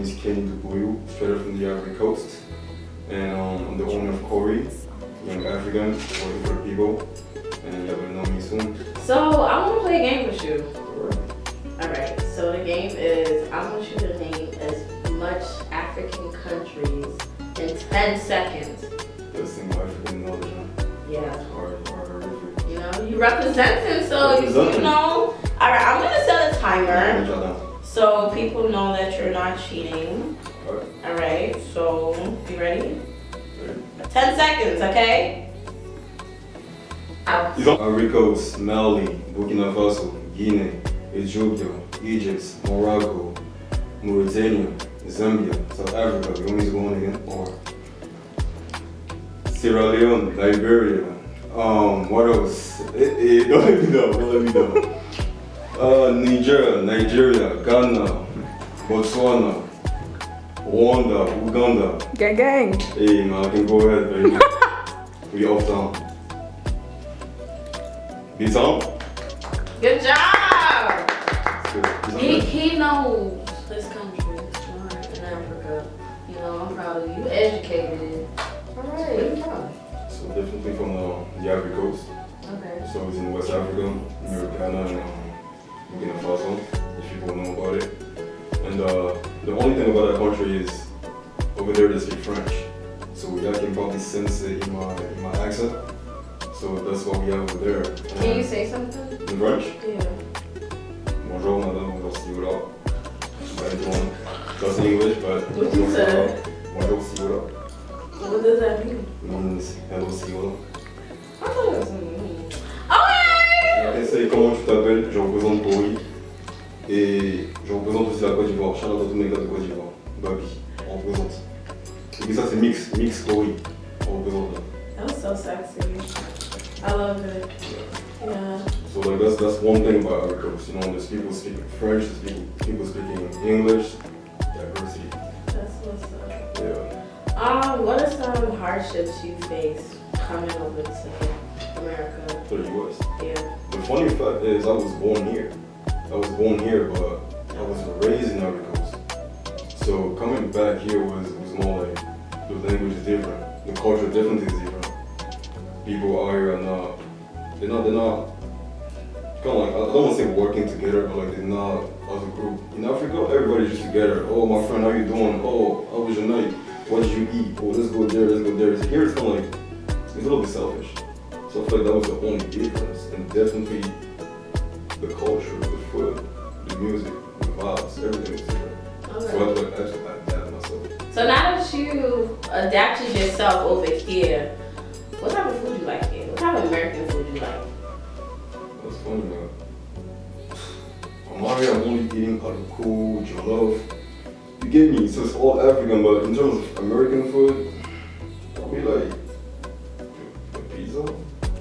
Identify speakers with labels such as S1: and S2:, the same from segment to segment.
S1: is Kenny, straight up from the Ivory Coast. And I'm the owner of Kori, young African, working for the people. And y'all gonna know me soon.
S2: So I want to play a game with you.
S1: Alright.
S2: Alright, so the game is I want you to name as much African countries in 10 seconds.
S1: That's single African knowledge, huh?
S2: Yeah.
S1: Hard.
S2: You know, you representing, so you know. Alright, I'm gonna set a timer so people know that you're not cheating. Alright, so you ready? 10 seconds, okay?
S1: Ivory Coast, Mali, Burkina Faso, Guinea, Ethiopia, Egypt, Morocco, Mauritania, Zambia, South Africa. You want me to go on again? Or Sierra Leone, Liberia. What else? Don't let me know. Nigeria, Ghana, Botswana, Rwanda, Uganda.
S3: Gang.
S1: Hey, man, I can go ahead, baby. We off down. Beat on?
S2: Good job!
S1: He
S2: He knows his country in Africa. You know, I'm proud of you. You educated. Alright, good job.
S1: So definitely from the Ivory Coast.
S2: Okay.
S1: So it's in West Africa, near Ghana and Burkina Faso, if people know about it. And the only thing about that country is over there they speak French. So y'all can probably sense it in my accent. So that's what we have over there.
S2: Can you say something?
S1: In French?
S2: Yeah.
S1: Bonjour madame, bonjour si voilà. How you doing? That's in English, but
S2: What you said?
S1: Bonjour si voilà.
S2: What does that mean?
S1: It means hello si voilà.
S2: I thought it was mean. Okay!
S1: Et c'est comment tu t'appelles? Je représente Kori. Et je représente aussi la Côte d'Ivoire. Shout out à tous mes gars de Côte d'Ivoire. Babi, on représente. Et puis ça c'est mix Kori. On représente là.
S2: That was so sexy. I love it. Yeah.
S1: So like that's one thing about Ivory Coast. You know, there's people speaking French, there's people speaking English. Diversity.
S2: That's what's up.
S1: Yeah.
S2: What are some hardships you faced coming over to America?
S1: To the US.
S2: Yeah.
S1: The funny fact is I was born here. But I was raised in Ivory Coast. So coming back here was more like the language is different. The culture definitely is different. People out here are they're not kind of like, I don't want to say working together, but like they're not as a group. In Africa, everybody's just together. Oh, my friend, how you doing? Oh, how was your night? What did you eat? Oh, let's go there. Here it's kind of like, it's a little bit selfish. So I feel like that was the only difference. And definitely the culture, the food, the music, the vibes, everything is different.
S2: Okay.
S1: So I feel like I actually adapted myself.
S2: So now that you adapted yourself over here, what type of food you like here? What type of American food you like?
S1: That's funny, man. I'm out here, I'm only eating cool jollof. You get me? So it's all African, but in terms of American food, I'll be like pizza.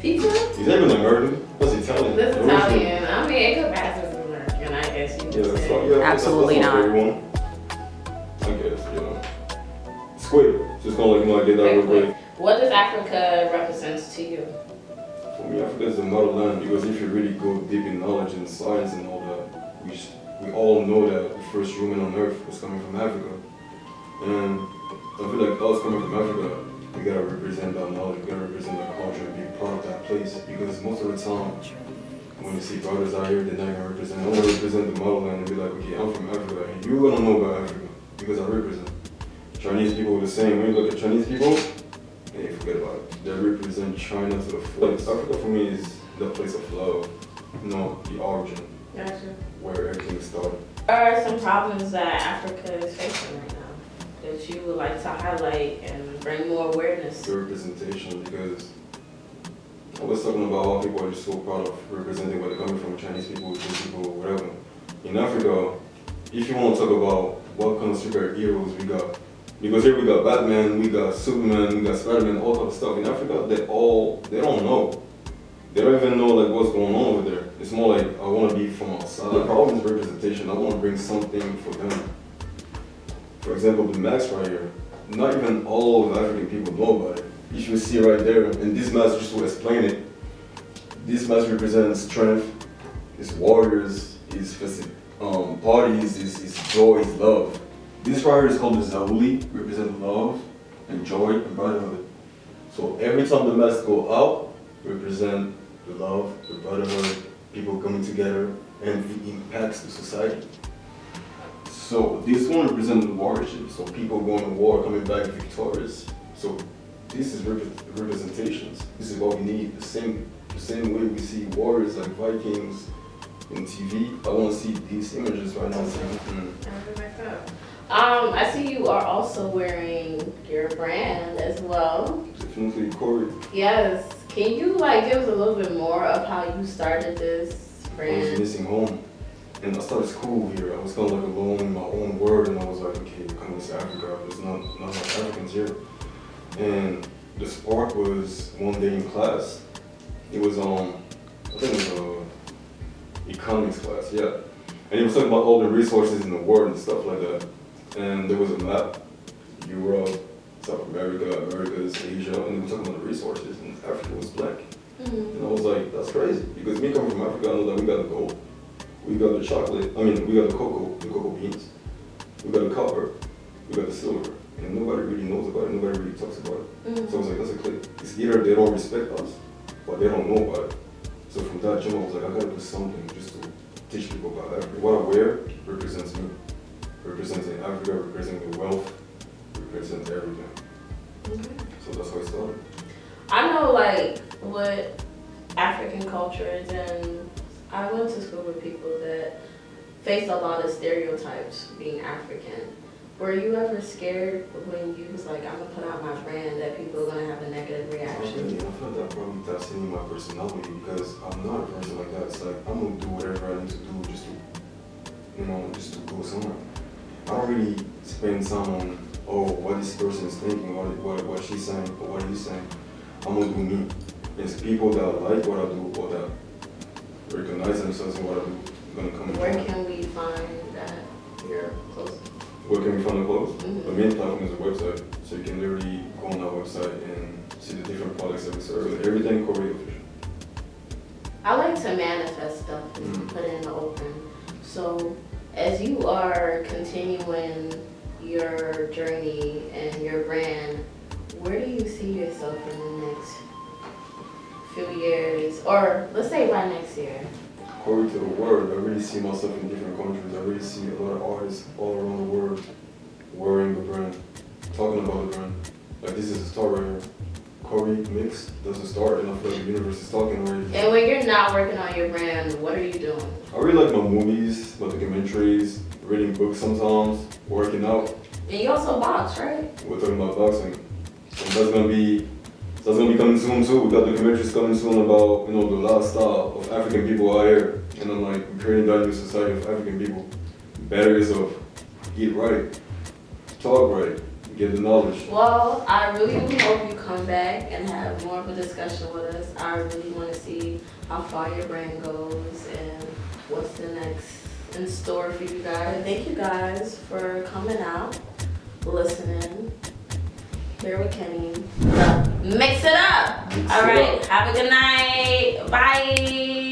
S2: Pizza?
S1: Is that even American? That's Italian.
S2: That's Italian. I mean, it could pass as American, I guess you could say.
S1: So, yeah,
S3: Absolutely
S1: that's
S3: not.
S1: Everyone. I guess, you know. Squid. Just gonna let you know I get that real quick.
S2: What does Africa represent to you?
S1: For me, Africa is the motherland because if you really go deep in knowledge and science and all that, we all know that the first human on earth was coming from Africa. And I feel like us coming from Africa, we gotta represent that knowledge, we gotta represent that culture and be part of that place. Because most of the time, when you see brothers out here, they're not gonna represent. I wanna represent the motherland and be like, okay, I'm from Africa, and you're gonna know about Africa because I represent. Chinese people are the same. When you look at Chinese people, hey, forget about it. They represent China to the fullest. Africa for me is the place of love, not the origin.
S2: Gotcha.
S1: Where everything started.
S2: What are some problems that Africa is facing right now that you would like to highlight and bring more awareness?
S1: The representation, because I was talking about how people are just so proud of representing where they're coming from, Chinese people, Jewish people, whatever. In Africa, if you want to talk about what kind of superheroes we got, because here we got Batman, we got Superman, we got Spider-Man, all type of stuff. In Africa, they don't know. They don't even know like what's going on over there. It's more like, I want to be from outside. The problem is representation. I want to bring something for them. For example, the mask right here. Not even all of the African people know about it. If you see right there, and this mask, just to explain it, this mask represents strength, it's warriors, it's parties, it's joy, it's love. This right here is called the Zawuli, represent love and joy and brotherhood. So every time the masks go out, represent the love, the brotherhood, people coming together, and the impacts to society. So this one represents the warriorship. So people going to war, coming back victorious. So this is representations. This is what we need. The same way we see warriors like Vikings in TV. I want to see these images right now.
S2: I see you are also wearing your brand as well.
S1: Definitely Kori.
S2: Yes. Can you give us a little bit more of how you started this brand?
S1: I was missing home. And I started school here. I was kind of like alone in my own world, and I was like, okay, coming to Africa, there's not enough Africans here. And the spark was one day in class. It was I think it was economics class, yeah. And he was talking about all the resources in the world and stuff like that. And there was a map, Europe, South America, Americas, Asia, and he was talking about the resources, and Africa was blank. And I was like, that's crazy, because me coming from Africa, I know that we got the gold. We got the chocolate, we got the cocoa beans. We got the copper, we got the silver. And nobody really knows about it, nobody really talks about it. So I was like, that's a click. It's either they don't respect us, or they don't know about it. So from that jump, I was like, I gotta do something just to teach people about Africa. What I wear represents me. Representing Africa, representing the wealth, represents everything. So that's how I started.
S2: I know what African culture is, and I went to school with people that face a lot of stereotypes being African. Were you ever scared when you was like, I'm gonna put out my brand that people are gonna have a negative reaction?
S1: I feel like that probably that's in my personality, because I'm not a person like that. It's like, I'm gonna do whatever I need to do just to go somewhere. I don't really spend time on, what this person is thinking, what she's saying, or what he's saying. I'm gonna do me. It's people that like what I do, or that recognize themselves in what I do, gonna come in.
S2: Where can we find that your clothes?
S1: Where can we find the clothes? The main platform is a website, so you can literally go on our website and see the different products that we serve. Everything Kori official.
S2: I like to manifest stuff and put it in the open. So as you are continuing your journey and your brand, where do you see yourself in the next few years, or let's say by next year?
S1: Kori to the world. I really see myself in different countries. I really see a lot of artists all around the world wearing the brand, talking about the brand. Like, this is a start right here. Kori mix doesn't start, and I feel like the universe is talking already.
S2: And when you're not working on your brand, what are you doing?
S1: I really like my movies, my documentaries, reading books sometimes, working out.
S2: And you also box, right?
S1: We're talking about boxing. And that's gonna be coming soon too. We got documentaries coming soon about, the lifestyle of African people out here. And I'm like, we're creating that new society of African people. Barriers of eat right, talk right, get the knowledge.
S2: Well, I really hope you come back and have more of a discussion with us. I really want to see how far your brand goes and what's the next in store for you guys. Thank you guys for coming out, listening. Here with Kenny. Mix it up. All right. Have a good night. Bye.